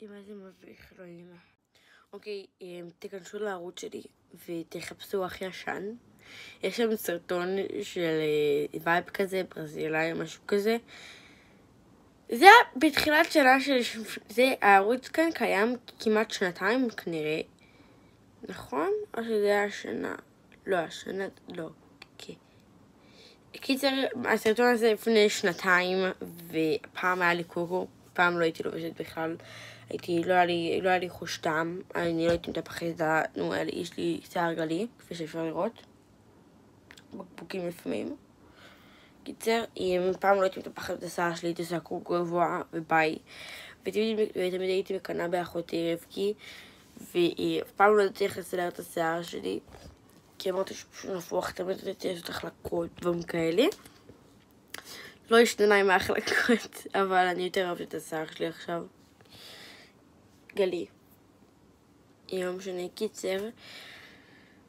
מה זה מביך, אלוהים. אוקיי, תיכנסו לערוץ שלי ותחפשו הכי ישן. יש שם סרטון של וייב כזה, ברזילאי, משהו כזה. זה בתחילת שנה זה, הערוץ כאן קיים כמעט שנתיים כנראה. נכון? או שזה היה השנה? לא, השנה, לא. כן. קיצר, הסרטון הזה לפני שנתיים, ופעם היה לי קוקו, פעם לא הייתי לובשת בכלל. לא היה לי חוש טעם, אני לא הייתי מטפחת את ה... יש לי שיער גלי, כפי שאפשר לראות. בקבוקים לפעמים. קיצר, פעם לא הייתי מטפחת את השיער שלי, הייתי עושה קוקו גבוה וביי. ותמיד הייתי מקנה באחותי רבקי, ואף פעם לא הייתי איך לסדר את השיער שלי, כי אמרתי שפשוט נפוח, תמיד הייתי לעשות החלקות דברים כאלה. לא השתנה עם ההחלקות, אבל אני יותר אוהבת את השיער שלי עכשיו. גלי. יום שני קיצר.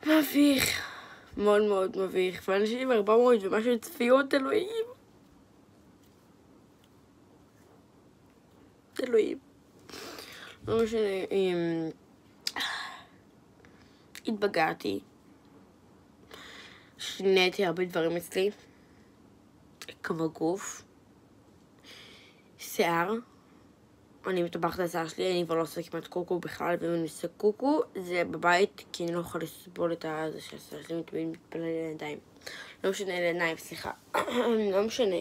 מביך. מאוד מאוד מביך. ואנשים עם 400 ומשהו צפיות, אלוהים. אלוהים. לא משנה. התבגרתי. שיניתי הרבה דברים אצלי. כמו גוף. שיער. אני מטפחת את השיער שלי, אני כבר לא עושה כמעט קוקו בכלל, ואם אני עושה קוקו, זה בבית, כי אני לא יכולה לסבול את זה שהשיער שלי תמיד מתפלל לידיים. לא משנה, לעיניים, סליחה. לא משנה.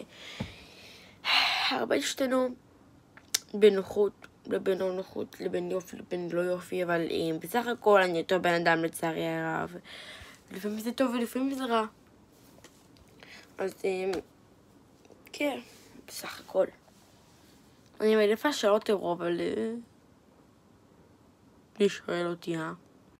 הרבה השתנו בין נוחות לבין לא נוחות, לבין יופי, לבין לא יופי, אבל בסך הכל אני אותו בן אדם לצערי הרב. לפעמים זה טוב ולפעמים זה רע. אז כן, בסך הכל. אני מעדיפה שלא תראו, אבל מי שואל אותי,